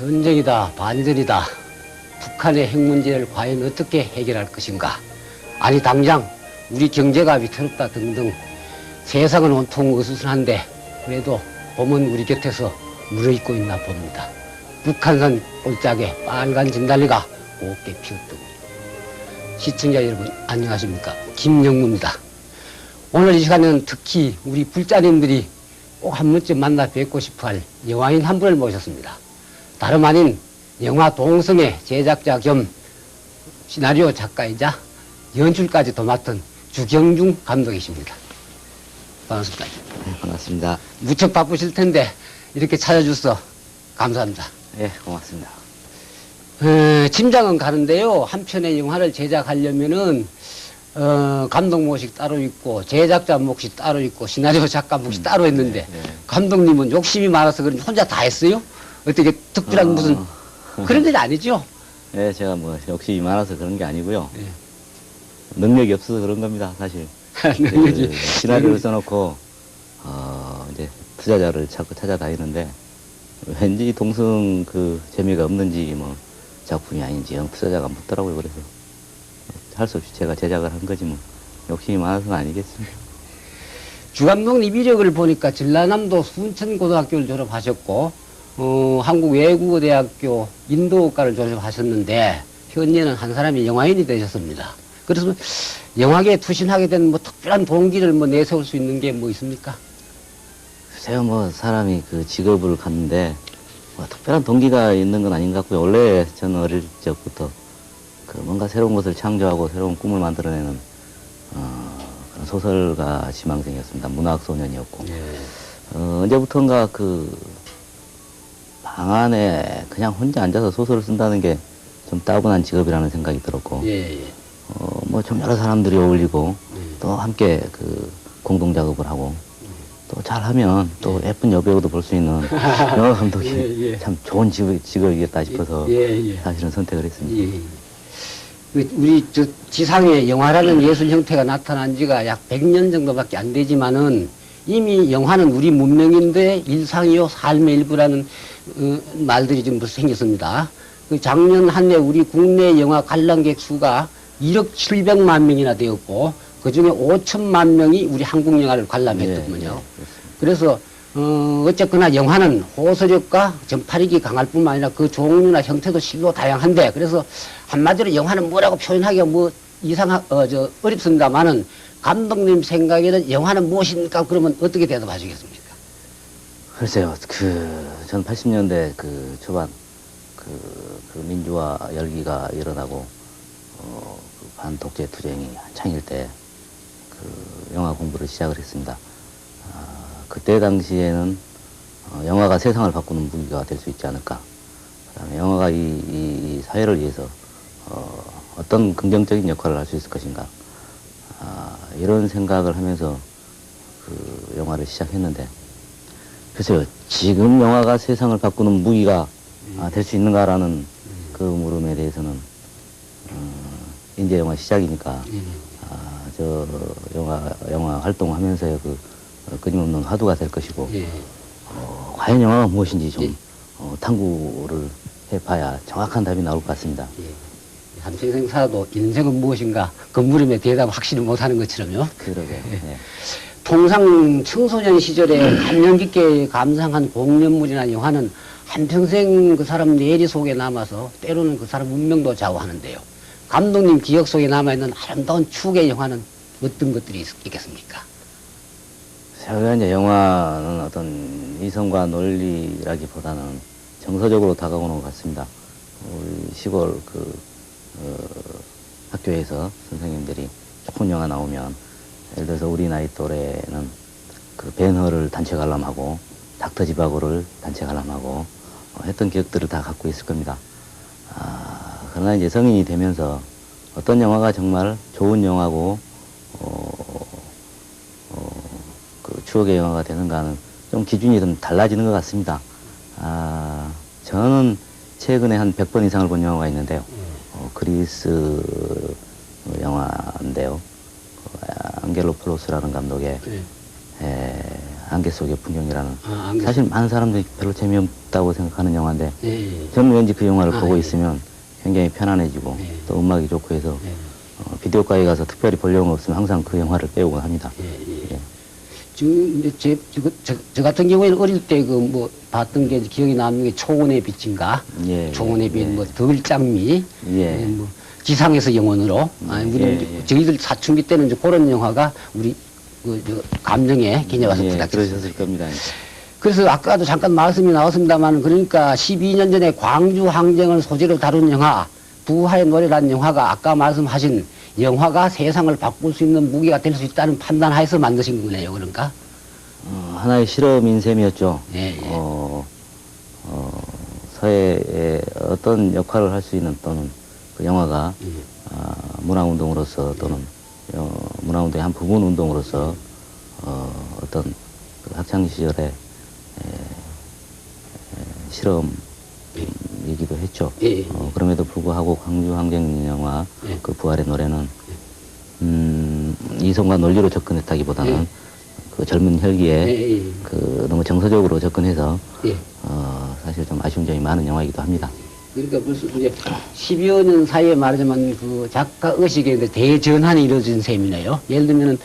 전쟁이다, 반전이다. 북한의 핵 문제를 과연 어떻게 해결할 것인가? 아니 당장 우리 경제가 위태롭다 등등 세상은 온통 어수선한데 그래도 봄은 우리 곁에서 물어있고 있나 봅니다. 북한산 골짜기에 빨간 진달래가 곱게 피었더군요. 시청자 여러분 안녕하십니까? 김영무입니다. 오늘 이 시간에는 특히 우리 불자님들이 꼭 한 번쯤 만나 뵙고 싶어할 영화인 한 분을 모셨습니다. 다름 아닌 영화 동성의 제작자 겸 시나리오 작가이자 연출까지도 맡은 주경중 감독이십니다. 반갑습니다. 네, 반갑습니다. 무척 바쁘실 텐데 이렇게 찾아주셔서 감사합니다. 예, 고맙습니다. 짐작은 가는데요. 한 편의 영화를 제작하려면은 감독 몫이 따로 있고 제작자 몫이 따로 있고 시나리오 작가 몫이 따로 있는데 네. 감독님은 욕심이 많아서 그런지 혼자 다 했어요? 어떻게 특별한 무슨 그런 건 아니죠? 예, 제가 뭐 욕심이 많아서 그런 게 아니고요. 예. 능력이 없어서 그런 겁니다, 사실. 능력이 시나리오를 써놓고 이제 투자자를 자꾸 찾아다니는데 왠지 동성 그 재미가 없는지 뭐 작품이 아닌지 영 투자자가 묻더라고요. 그래서 할 수 없이 제가 제작을 한 거지 뭐 욕심이 많아서는 아니겠습니다. 주 감독님 이력을 보니까 전라남도 순천고등학교를 졸업하셨고 한국외국어대학교 인도학과를 졸업하셨는데 현재는 한 사람이 영화인이 되셨습니다. 그래서 영화계에 투신하게 된 뭐 특별한 동기를 뭐 내세울 수 있는 게 뭐 있습니까? 제가 뭐 사람이 그 직업을 갖는데 뭐 특별한 동기가 있는 건 아닌 것 같고요. 원래 저는 어릴 적부터 그 뭔가 새로운 것을 창조하고 새로운 꿈을 만들어내는 그런 소설가 지망생이었습니다. 문학 소년이었고 언제부턴가 그 방 안에 그냥 혼자 앉아서 소설을 쓴다는 게 좀 따분한 직업이라는 생각이 들었고 뭐 좀 여러 사람들이 어울리고 또 함께 그 공동 작업을 하고 또 잘하면 또 예쁜 여배우도 볼 수 있는 영화 감독이 참 좋은 직업이겠다 싶어서 사실은 선택을 했습니다. 우리 저 지상에 영화라는 예술 형태가 나타난 지가 약 100년 정도밖에 안 되지만은 이미 영화는 우리 문명인데 일상이요 삶의 일부라는 말들이 좀 벌써 생겼습니다. 그 작년 한 해 우리 국내 영화 관람객 수가 1억 700만 명이나 되었고 그중에 5천만 명이 우리 한국 영화를 관람했더군요. 그래서 어쨌거나 영화는 호소력과 전파력이 강할 뿐만 아니라 그 종류나 형태도 실로 다양한데 그래서 한마디로 영화는 뭐라고 표현하기가 뭐 어렵습니다만은 감독님 생각에는 영화는 무엇입니까? 그러면 어떻게 대답하시겠습니까? 글쎄요, 전 80년대 그 초반 그 민주화 열기가 일어나고 그 반독재 투쟁이 한창일 때 그 영화 공부를 시작을 했습니다. 그때 당시에는 영화가 세상을 바꾸는 무기가 될 수 있지 않을까. 그다음에 영화가 이 사회를 위해서 어떤 긍정적인 역할을 할 수 있을 것인가. 이런 생각을 하면서 그 영화를 시작했는데 글쎄요, 지금 영화가 세상을 바꾸는 무기가 될 수 있는가라는 그 물음에 대해서는 이제 영화 시작이니까 저 영화 활동하면서의 그 끊임없는 화두가 될 것이고 과연 영화가 무엇인지 좀 탐구를 해봐야 정확한 답이 나올 것 같습니다. 한평생 살아도 인생은 무엇인가 그 물음에 대답을 확실히 못하는 것처럼요. 그러게. 통상 청소년 시절에 감명 깊게 감상한 공연물이나 영화는 한평생 그 사람 뇌리 속에 남아서 때로는 그 사람 운명도 좌우하는데요. 감독님 기억 속에 남아있는 아름다운 추억의 영화는 어떤 것들이 있겠습니까? 제가 이제 영화는 어떤 이성과 논리라기보다는 정서적으로 다가오는 것 같습니다. 우리 시골 학교에서 선생님들이 좋은 영화 나오면 예를 들어서 우리 나이 또래는 그 벤허를 단체 관람하고 닥터지바고를 단체 관람하고 했던 기억들을 다 갖고 있을 겁니다. 그러나 이제 성인이 되면서 어떤 영화가 정말 좋은 영화고 그 추억의 영화가 되는가는 좀 기준이 좀 달라지는 것 같습니다. 저는 최근에 한 100번 이상을 본 영화가 있는데요. 그리스 영화인데요. 안겔로폴로스라는 감독의 안개 속의 풍경이라는 안개 사실 많은 사람들이 별로 재미없다고 생각하는 영화인데 예. 저는 왠지 그 영화를 보고 예. 있으면 굉장히 편안해지고 예. 또 음악이 좋고 해서 예. 비디오가에 가서 특별히 볼 영화 없으면 항상 그 영화를 빼오곤 합니다. 예. 지금 이제 저 같은 경우에는 어릴 때 그 뭐 봤던 게 기억이 남는 게 초원의 빛인가? 예, 초원의 빛, 예. 뭐 덜장미, 예. 뭐 지상에서 영원으로. 아니, 우리 예. 저희들 사춘기 때는 이제 그런 영화가 우리 감정에 기념 와서 예, 부닥쳤어요. 그러셨을 겁니다. 그래서 아까도 잠깐 말씀이 나왔습니다만 그러니까 12년 전에 광주 항쟁을 소재로 다룬 영화 부활의 노래라는 영화가 아까 말씀하신 영화가 세상을 바꿀 수 있는 무기가 될 수 있다는 판단하에서 만드신 거네요. 그러니까. 하나의 실험인 셈이었죠. 예, 예. 사회에 어떤 역할을 할 수 있는 또는 그 영화가 예. 문화운동으로서 또는 문화운동의 한 부분 운동으로서 어떤 그 학창 시절의 실험이기도 했죠. 예. 그럼에도 불구하고 광주 항쟁 영화 예. 그 부활의 노래는 이성과 논리로 접근했다기보다는 예. 그 젊은 혈기에 예. 그 너무 정서적으로 접근해서 예. 사실 좀 아쉬운 점이 많은 영화이기도 합니다. 그러니까 벌써 이제 10여 년 사이에 말하자면 그 작가 의식에 대전환이 이루어진 셈이네요. 예를 들면은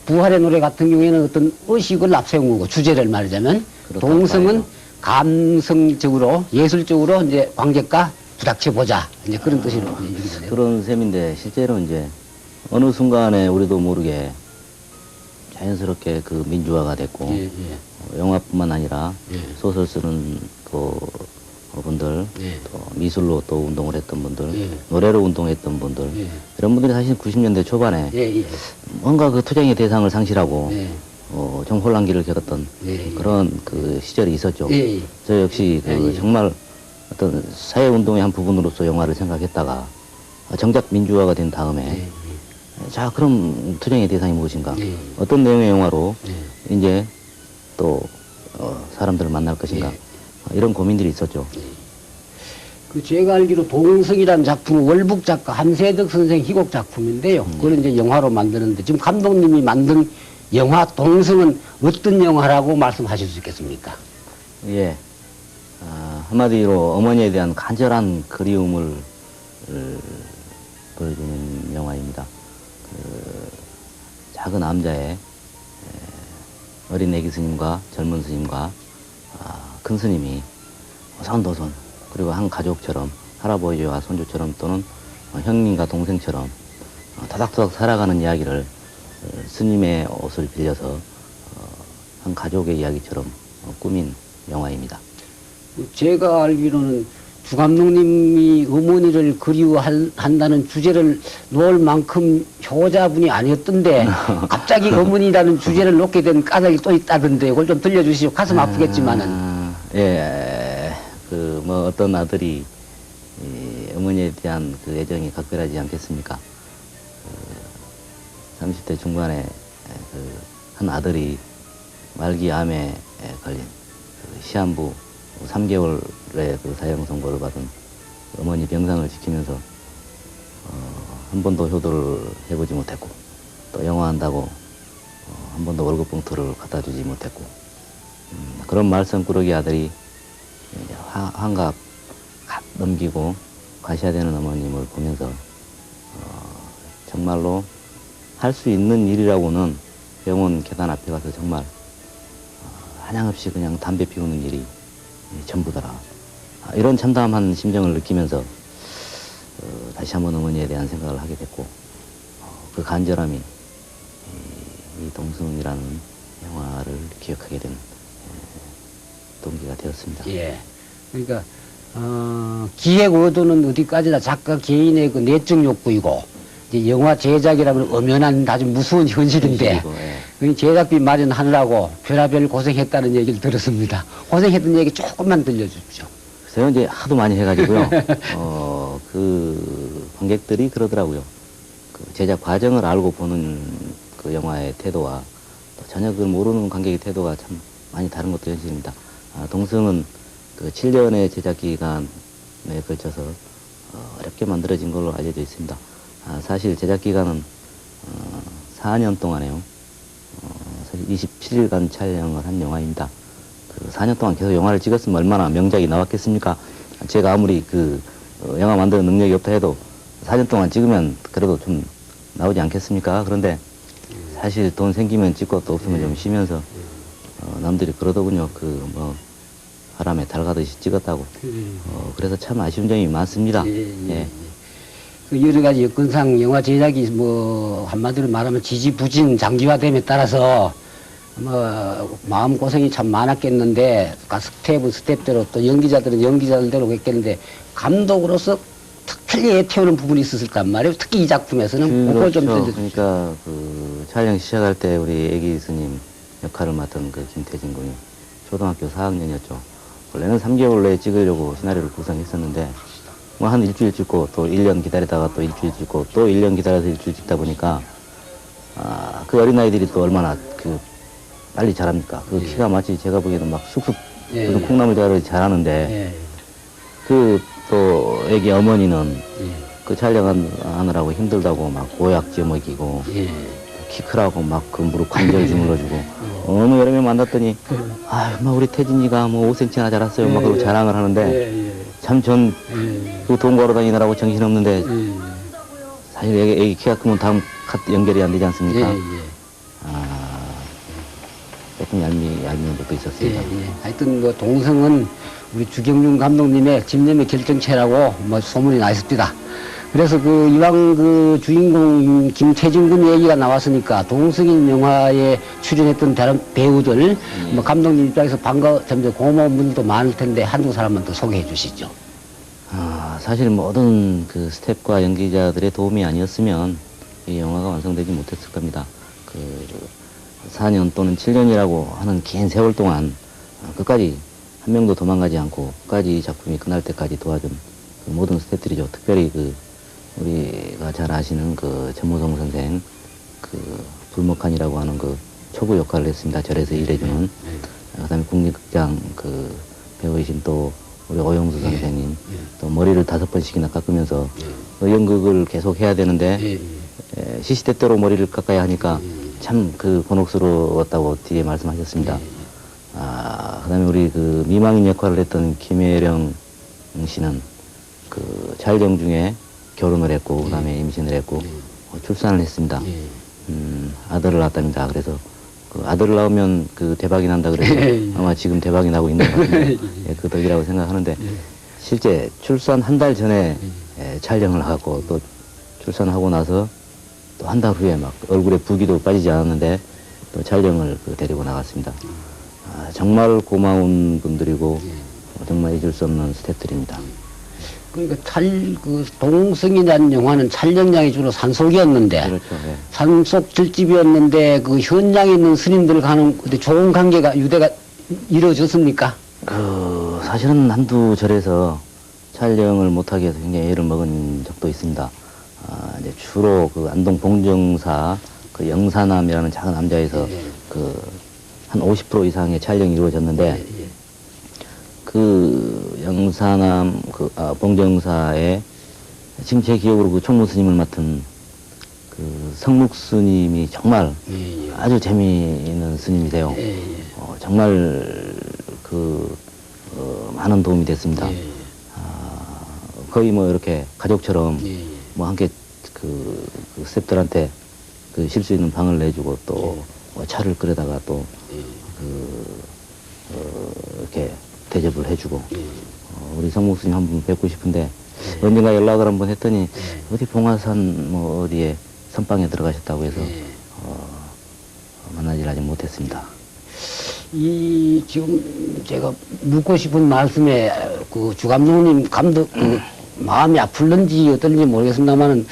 부활의 노래 같은 경우에는 어떤 의식을 앞세운 거고 주제를 말하자면 그렇다고 동성은 봐야죠. 감성적으로 예술적으로 이제 관객과 부닥쳐 보자 이제 그런 뜻으로 얘기 되네요. 그런 셈인데 실제로 이제 어느 순간에 우리도 모르게 자연스럽게 그 민주화가 됐고 예, 예, 영화뿐만 아니라 예. 소설 쓰는 또 분들 예. 또 미술로 또 운동을 했던 분들 예. 노래로 운동했던 분들 예. 이런 분들이 사실 90년대 초반에 예, 예, 뭔가 그 투쟁의 대상을 상실하고 예. 좀 혼란기를 겪었던 예. 그런 그 시절이 있었죠. 예, 예. 저 역시 그 예, 예. 정말 어떤 사회운동의 한 부분으로서 영화를 생각했다가 정작 민주화가 된 다음에 예, 자 그럼 투쟁의 대상이 무엇인가 예. 어떤 내용의 영화로 예. 이제 또 사람들을 만날 것인가 예. 이런 고민들이 있었죠. 그 제가 알기로 동성이라는 작품은 월북 작가 한세덕 선생 희곡 작품인데요. 그걸 이제 영화로 만드는데 지금 감독님이 만든 영화 동성은 어떤 영화라고 말씀하실 수 있겠습니까? 예. 한마디로 어머니에 대한 간절한 그리움을 보여주는 영화입니다. 그 작은 남자의 어린 애기 스님과 젊은 스님과 큰 스님이 오손도손 그리고 한 가족처럼 할아버지와 손주처럼 또는 형님과 동생처럼 토닥토닥 살아가는 이야기를 스님의 옷을 빌려서 한 가족의 이야기처럼 꾸민 영화입니다. 제가 알기로는 주 감독님이 어머니를 그리워한다는 주제를 놓을 만큼 효자분이 아니었던데 갑자기 어머니라는 주제를 놓게 된 까닭이 또 있다던데 그걸 좀 들려주시죠. 가슴 아프겠지만은. 예, 그 뭐 어떤 아들이 어머니에 대한 그 애정이 각별하지 않겠습니까? 30대 중반에 그 한 아들이 말기 암에 걸린 그 시한부 3개월의 그 사형 선고를 받은 어머니 병상을 지키면서 한 번도 효도를 해보지 못했고 또 영화한다고 한 번도 월급 봉투를 갖다 주지 못했고 그런 말썽꾸러기 아들이 환갑 넘기고 가셔야 되는 어머님을 보면서 정말로 할 수 있는 일이라고는 병원 계단 앞에 가서 정말 한량없이 그냥 담배 피우는 일이 전부더라. 이런 참담한 심정을 느끼면서 다시 한번 어머니에 대한 생각을 하게 됐고 그 간절함이 이 동승이라는 영화를 기억하게 된 동기가 되었습니다. 예. 그러니까 기획 의도는 어디까지나 작가 개인의 그 내적 욕구이고 이제 영화 제작이라면 엄연한 아주 무서운 현실인데 예. 제작비 마련하느라고 별의별 고생했다는 얘기를 들었습니다. 고생했던 얘기 조금만 들려주십시오. 제가 이제 하도 많이 해가지고요. 그 관객들이 그러더라고요. 그 제작 과정을 알고 보는 그 영화의 태도와 또 전혀 그걸 모르는 관객의 태도가 참 많이 다른 것도 현실입니다. 동성은 그 7년의 제작 기간에 걸쳐서 어렵게 만들어진 걸로 알려져 있습니다. 사실 제작 기간은 4년 동안에요. 사실 27일간 촬영을 한 영화입니다. 그 4년 동안 계속 영화를 찍었으면 얼마나 명작이 나왔겠습니까? 제가 아무리 영화 만드는 능력이 없다 해도 4년 동안 찍으면 그래도 좀 나오지 않겠습니까? 그런데 사실 돈 생기면 찍고 또 없으면 좀 쉬면서 남들이 그러더군요. 바람에 달 가듯이 찍었다고. 그래서 참 아쉬운 점이 많습니다. 예. 그 여러 가지 여건상 영화 제작이 한마디로 말하면 지지부진 장기화됨에 따라서 마음 고생이 참 많았겠는데, 스텝은 스텝대로 또 연기자들은 연기자들대로 했겠는데, 감독으로서 특별히 애태우는 부분이 있었을까 말이에요. 특히 이 작품에서는 그걸 좀 그러니까 촬영 시작할 때 우리 애기 스님 역할을 맡은 김태진 군이 초등학교 4학년이었죠. 원래는 3개월 내에 찍으려고 시나리오를 구성했었는데 한 일주일 찍고 또 1년 기다리다가 또 일주일 찍고 또 1년 기다려서 일주일 찍다 보니까 그 어린아이들이 또 얼마나 빨리 자랍니까? 키가 마치 제가 보기에는 막 쑥쑥 무슨 콩나물 자라듯이 자라는데 또 애기 어머니는 촬영하느라고 힘들다고 막 보약 지어 먹이고 키 크라고 막 무릎 관절 주물러주고 어느 여름에 만났더니 막 우리 태진이가 5cm나 자랐어요 막 그러고 자랑을 하는데 참 전 돈 벌어 다니느라고 정신없는데 사실 애기 키가 크면 다음 카드 연결이 안 되지 않습니까? 조금 얄미운 것도 있었습니다. 하여튼 동성은 우리 주경륜 감독님의 집념의 결정체라고 소문이 나 있습니다. 그래서 이왕 주인공 김태진 군 얘기가 나왔으니까 동성인 영화에 출연했던 다른 배우들 감독님 입장에서 점점 고마운 분들도 많을 텐데 한두 사람만 더 소개해 주시죠. 사실 모든 스태프과 연기자들의 도움이 아니었으면 이 영화가 완성되지 못했을 겁니다. 4년 또는 7년이라고 하는 긴 세월 동안 끝까지 한 명도 도망가지 않고 끝까지 이 작품이 끝날 때까지 도와준 모든 스태프들이죠. 특별히 우리가 잘 아시는 전무성 선생 불목한이라고 하는 초구 역할을 했습니다. 절에서 일해주는. 그다음에 국립극장 배우이신 또 우리 오영수 선생님 또 머리를 5번씩이나 깎으면서 연극을 계속 해야 되는데 시시때때로 머리를 깎아야 하니까 참 곤혹스러웠다고 뒤에 말씀하셨습니다. 그다음에 우리 미망인 역할을 했던 김혜령 씨는 촬영 중에 결혼을 했고 그다음에 임신을 했고 출산을 했습니다. 아들을 낳았답니다. 그래서 아들을 낳으면 대박이 난다 그래서 아마 지금 대박이 나고 있는 것 같은데 그 덕이라고 생각하는데 실제 출산 한 달 전에 촬영을 하고 또 출산하고 나서 또 한 달 후에 막 얼굴에 붓기도 빠지지 않았는데 또 촬영을 데리고 나갔습니다. 정말 고마운 분들이고 정말 잊을 수 없는 스태프들입니다. 그러니까 동성이라는 영화는 촬영장이 주로 산속이었는데, 그렇죠, 네. 산속 들집이었는데 현장에 있는 스님들 가는 좋은 관계가 유대가 이루어졌습니까? 사실은 한두 절에서 촬영을 못하게 해서 굉장히 애를 먹은 적도 있습니다. 이제 주로 안동 봉정사 영사남이라는 작은 남자에서 한 50% 이상의 촬영이 이루어졌는데 영사남 봉정사에 지금 제 기억으로 총무 스님을 맡은 성묵 스님이 정말 아주 재미있는 스님이세요. 정말 많은 도움이 됐습니다. 거의 이렇게 가족처럼 함께 스태프들한테 쉴 수 있는 방을 내주고 또 차를 끓여다가 또 이렇게 대접을 해주고 우리 성묵 스님 한 분 뵙고 싶은데 언젠가 연락을 한번 했더니 어디 봉화산 어디에 선방에 들어가셨다고 해서 만나질 아직 못했습니다. 지금 제가 묻고 싶은 말씀에 주 감독님 마음이 아플는지 어떨지 모르겠습니다만은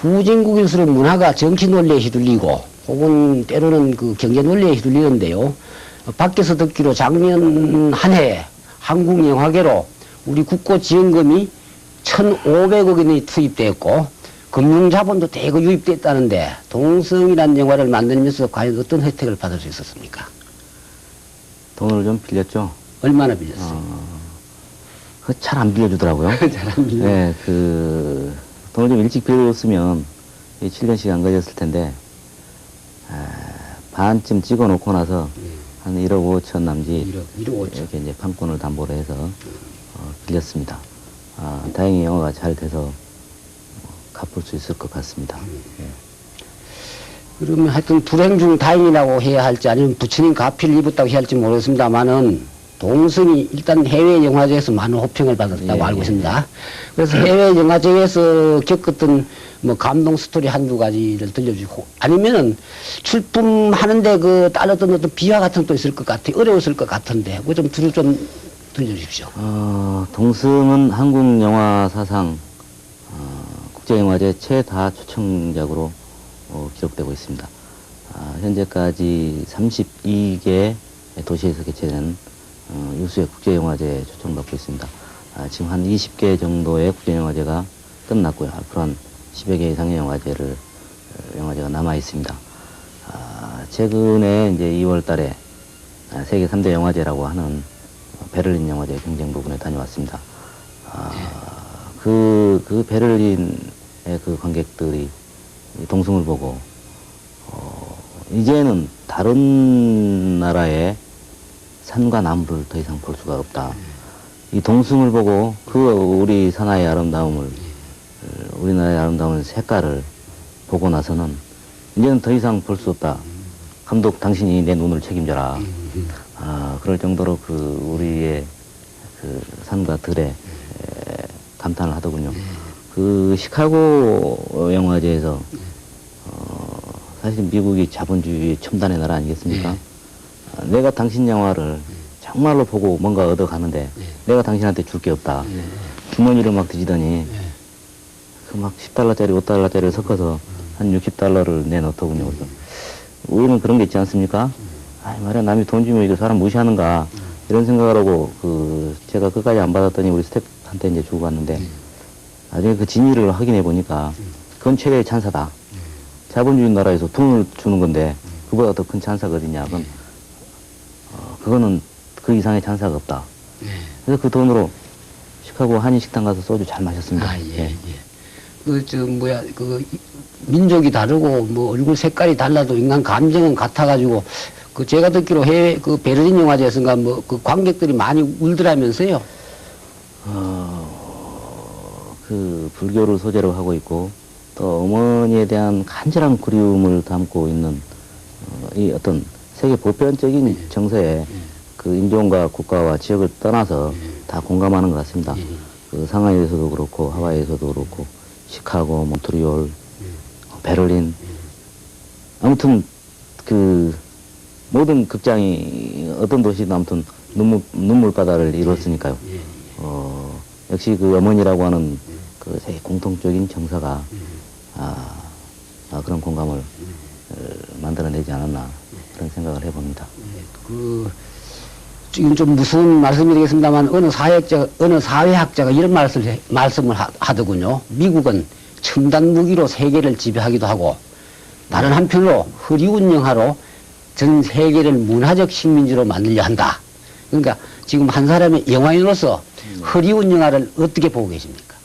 후진국일수록 문화가 정치 논리에 휘둘리고 혹은 때로는 경제 논리에 휘둘리는데요. 밖에서 듣기로 작년 한 해 한국 영화계로 우리 국고 지원금이 1,500억 원이 투입되었고 금융자본도 대거 유입됐다는데 동성이라는 영화를 만들면서 과연 어떤 혜택을 받을 수 있었습니까? 돈을 좀 빌렸죠. 얼마나 빌렸어요? 잘 안 빌려주더라고요. 잘 안 빌려. 네, 돈을 좀 일찍 빌려줬으면 7년씩 안 걸렸을 텐데 반쯤 찍어 놓고 나서 한 1억 5천 남짓 1억 5천. 이렇게 이제 판권을 담보로 해서 빌렸습니다. 다행히 영화가 잘 돼서 갚을 수 있을 것 같습니다. 예. 그러면 하여튼 불행 중 다행이라고 해야 할지 아니면 부처님 가피를 입었다고 해야 할지 모르겠습니다만은 동성이 일단 해외 영화제에서 많은 호평을 받았다고 예, 알고 예. 있습니다. 그래서 해외 영화제에서 겪었던 뭐 감동 스토리 한두 가지를 들려주고 아니면은 출품하는데 그 따랐던 어떤 비화 같은 것도 있을 것 같아 어려웠을 것 같은데 그거 좀 들려주십시오. 동승은 한국 영화 사상 국제영화제 최다 초청작으로 기록되고 있습니다. 현재까지 32개 도시에서 개최된 유수의 국제영화제에 초청받고 있습니다. 지금 한 20개 정도의 국제영화제가 끝났고요. 앞으로 한 10여 개 이상의 영화제가 남아 있습니다. 최근에 이제 2월 달에 세계 3대 영화제라고 하는 베를린 영화제 경쟁 부분에 다녀왔습니다. 그 베를린의 그 관객들이 동승을 보고 이제는 다른 나라의 산과 나무를 더 이상 볼 수가 없다. 이 동승을 보고 우리 산하의 아름다움을 우리나라의 아름다운 색깔을 보고 나서는 이제는 더 이상 볼 수 없다. 감독 당신이 내 눈을 책임져라. 그럴 정도로 우리의 산과 들에 감탄을 하더군요. 그 시카고 영화제에서 사실 미국이 자본주의 첨단의 나라 아니겠습니까? 내가 당신 영화를 정말로 보고 뭔가 얻어가는데 내가 당신한테 줄 게 없다. 주머니를 막 뒤지더니 그 막 10달러짜리, 5달러짜리를 섞어서 한 60달러를 내놓더군요. 그래서 우리는 그런 게 있지 않습니까? 말이야, 남이 돈 주면 이거 사람 무시하는가 이런 생각을 하고 제가 끝까지 안 받았더니 우리 스태프한테 이제 주고 갔는데 나중에 그 진위를 확인해 보니까 그건 최대의 찬사다. 자본주의 나라에서 돈을 주는 건데 그보다 더 큰 찬사가 어딨냐. 그거는 그 이상의 찬사가 없다. 그래서 그 돈으로 시카고 한인식당 가서 소주 잘 마셨습니다. 예. 민족이 다르고 뭐 얼굴 색깔이 달라도 인간 감정은 같아가지고 제가 듣기로 해외 베를린 영화제에서인가 뭐 그 관객들이 많이 울더라면서요. 불교를 소재로 하고 있고 또 어머니에 대한 간절한 그리움을 담고 있는 이 어떤 세계 보편적인 정서에 그 인종과 국가와 지역을 떠나서 다 공감하는 것 같습니다. 상하이에서도 그렇고 하와이에서도 그렇고 시카고, 몬트리올, 베를린 아무튼 모든 극장이 어떤 도시도 아무튼 눈물바다를 이뤘으니까요. 역시 그 어머니라고 하는 그 세계 공통적인 정서가 그런 공감을 만들어내지 않았나 그런 생각을 해봅니다. 지금 좀 무서운 말씀이 되겠습니다만 어느 사회학자가 이런 말씀을 하더군요. 미국은 첨단 무기로 세계를 지배하기도 하고 다른 한편으로 허리우드 영화로 전 세계를 문화적 식민지로 만들려 한다. 그러니까 지금 한 사람의 영화인으로서 허리우드 영화를 어떻게 보고 계십니까?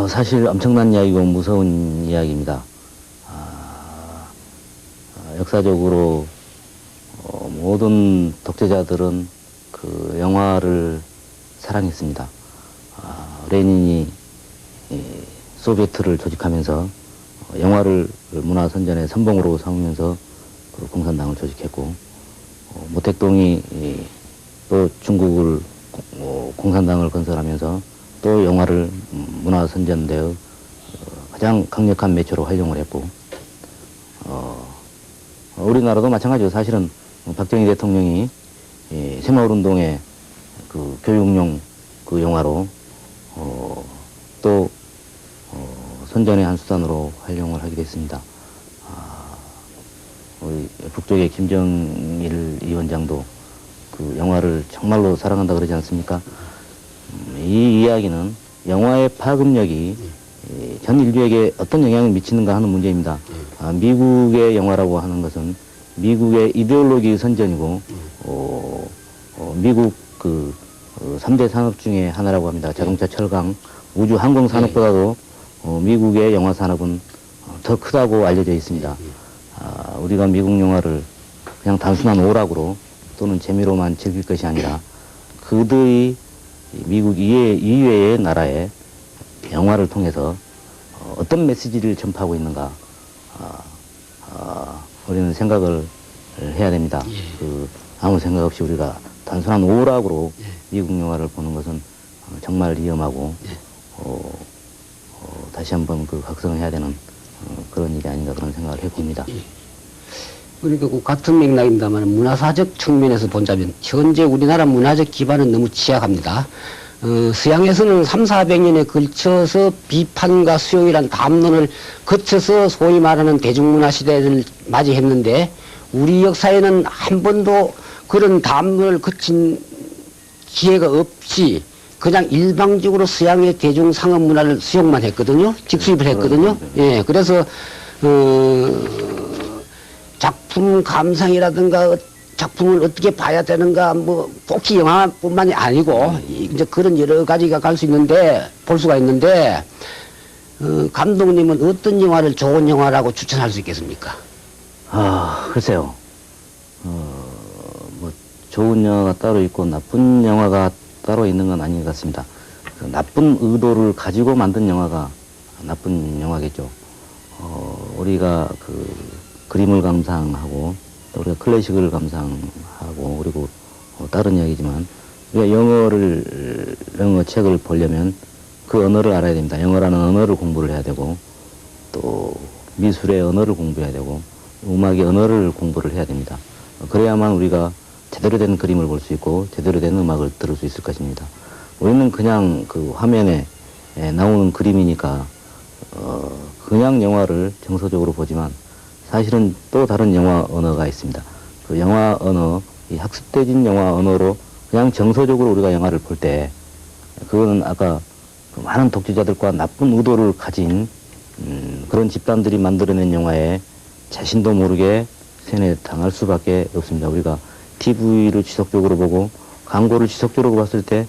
사실 엄청난 이야기고 무서운 이야기입니다. 역사적으로 모든 독재자들은 그 영화를 사랑했습니다. 레닌이 소비에트를 조직하면서 영화를 문화 선전의 선봉으로 삼으면서 그 공산당을 조직했고 모택동이 또 중국을 공산당을 건설하면서 또 영화를 문화 선전되어 가장 강력한 매체로 활용을 했고 우리나라도 마찬가지로 사실은 박정희 대통령이 새마을운동의 그 교육용 그 영화로 또 선전의 한 수단으로 활용을 하게 됐습니다. 우리 북쪽의 김정일 위원장도 그 영화를 정말로 사랑한다 그러지 않습니까? 이 이야기는 영화의 파급력이 전 인류에게 어떤 영향을 미치는가 하는 문제입니다. 미국의 영화라고 하는 것은 미국의 이데올로기 선전이고 미국 3대 산업 중에 하나라고 합니다. 자동차, 철강, 우주, 항공 산업보다도 미국의 영화 산업은 더 크다고 알려져 있습니다. 우리가 미국 영화를 그냥 단순한 오락으로 또는 재미로만 즐길 것이 아니라 그들이 미국 이외의 나라의 영화를 통해서 어떤 메시지를 전파하고 있는가 우리는 생각을 해야 됩니다. 그 아무 생각 없이 우리가 단순한 오락으로 미국 영화를 보는 것은 정말 위험하고 다시 한번 그 각성해야 되는 그런 일이 아닌가 그런 생각을 해봅니다. 그러니까 그 같은 맥락입니다만 문화사적 측면에서 본다면 현재 우리나라 문화적 기반은 너무 취약합니다. 서양에서는 300~400년에 걸쳐서 비판과 수용이란 담론을 거쳐서 소위 말하는 대중문화 시대를 맞이했는데 우리 역사에는 한 번도 그런 담론을 거친 기회가 없이 그냥 일방적으로 서양의 대중상업 문화를 수용만 했거든요. 직수입을 했거든요. 예, 그래서 작품 감상이라든가 작품을 어떻게 봐야 되는가 뭐 꼭히 영화뿐만이 아니고 이제 그런 여러 가지가 갈 수 있는데 볼 수가 있는데 감독님은 어떤 영화를 좋은 영화라고 추천할 수 있겠습니까? 글쎄요. 뭐 좋은 영화가 따로 있고 나쁜 영화가 따로 있는 건 아닌 것 같습니다. 그 나쁜 의도를 가지고 만든 영화가 나쁜 영화겠죠. 우리가 그 그림을 감상하고 또 우리가 클래식을 감상하고 그리고 다른 이야기지만 우리가 영어 책을 보려면 그 언어를 알아야 됩니다. 영어라는 언어를 공부를 해야 되고 또 미술의 언어를 공부해야 되고 음악의 언어를 공부를 해야 됩니다. 그래야만 우리가 제대로 된 그림을 볼 수 있고 제대로 된 음악을 들을 수 있을 것입니다. 우리는 그냥 그 화면에 나오는 그림이니까 그냥 영화를 정서적으로 보지만 사실은 또 다른 영화 언어가 있습니다. 그 영화 언어, 이 학습되진 영화 언어로 그냥 정서적으로 우리가 영화를 볼 때 그거는 아까 그 많은 독재자들과 나쁜 의도를 가진 그런 집단들이 만들어낸 영화에 자신도 모르게 세뇌당할 수밖에 없습니다. 우리가 TV를 지속적으로 보고 광고를 지속적으로 봤을 때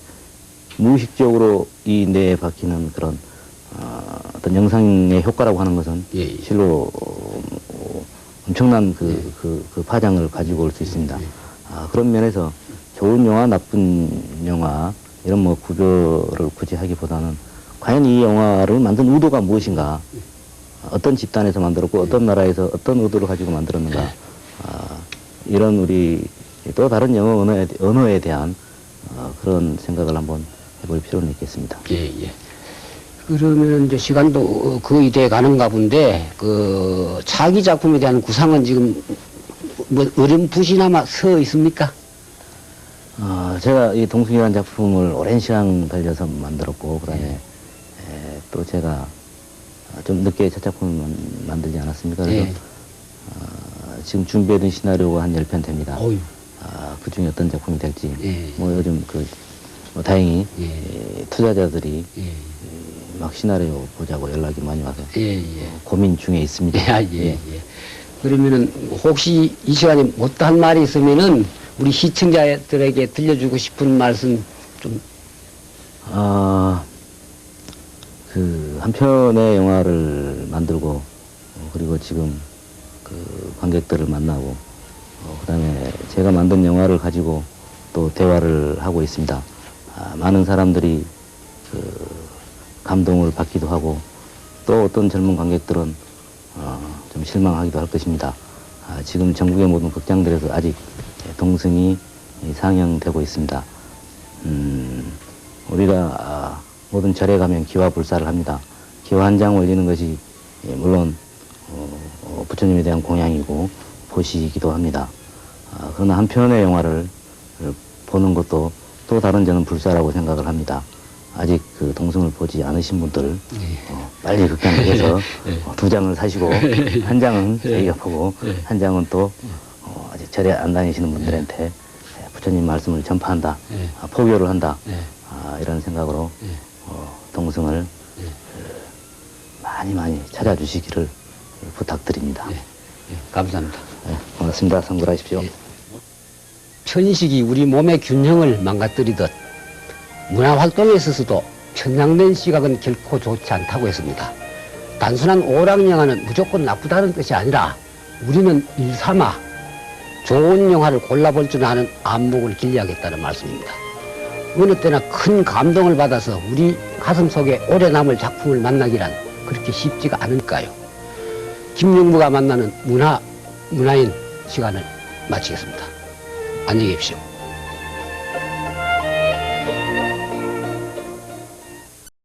무의식적으로 이 뇌에 박히는 그런 어떤 영상의 효과라고 하는 것은 실로 엄청난 그 파장을 가지고 올 수 있습니다. 그런 면에서 좋은 영화, 나쁜 영화 이런 뭐 구별을 굳이 하기보다는 과연 이 영화를 만든 의도가 무엇인가, 어떤 집단에서 만들었고 어떤 나라에서 어떤 의도를 가지고 만들었는가, 이런 우리 또 다른 영어 언어에 대한 그런 생각을 한번 해볼 필요는 있겠습니다. 예. 그러면 이제 시간도 거의 돼 가는가 본데 그 차기 작품에 대한 구상은 지금 뭐 어렴풋이나마 서 있습니까? 제가 이 동승이라는 작품을 오랜 시간 달려서 만들었고 그다음에 또 제가 좀 늦게 첫 작품을 만들지 않았습니까? 그래서 지금 준비해둔 시나리오가 한 10편 됩니다. 그 중에 어떤 작품이 될지 뭐 요즘 뭐 다행히 투자자들이 막 시나리오 보자고 연락이 많이 와서 고민 중에 있습니다. 그러면은 혹시 이 시간에 못한 말이 있으면은 우리 시청자들에게 들려주고 싶은 말씀 좀. 그 한 편의 영화를 만들고 그리고 지금 그 관객들을 만나고 그다음에 제가 만든 영화를 가지고 또 대화를 하고 있습니다. 많은 사람들이 그 감동을 받기도 하고 또 어떤 젊은 관객들은 좀 실망하기도 할 것입니다. 지금 전국의 모든 극장들에서 아직 동승이 상영되고 있습니다. 우리가 모든 절에 가면 기와불사를 합니다. 기와 한 장 올리는 것이 물론 부처님에 대한 공양이고 보시기도 합니다. 그러나 한 편의 영화를 보는 것도 또 다른 저는 불사라고 생각을 합니다. 아직 그 동승을 보지 않으신 분들 빨리 극장에 가서 2장을 사시고 한 장은 저희가 보고 한 장은 또 아직 절에 안 다니시는 분들한테 부처님 말씀을 전파한다, 포교를 한다, 이런 생각으로 동승을 많이 찾아주시기를 부탁드립니다. 감사합니다. 고맙습니다. 상불하십시오. 편식이 우리 몸의 균형을 망가뜨리듯 문화활동에 있어서도 편향된 시각은 결코 좋지 않다고 했습니다. 단순한 오락영화는 무조건 나쁘다는 뜻이 아니라 우리는 일삼아 좋은 영화를 골라볼 줄 아는 안목을 길러야겠다는 말씀입니다. 어느 때나 큰 감동을 받아서 우리 가슴 속에 오래 남을 작품을 만나기란 그렇게 쉽지가 않을까요? 김영무가 만나는 문화인 시간을 마치겠습니다. 안녕히 계십시오.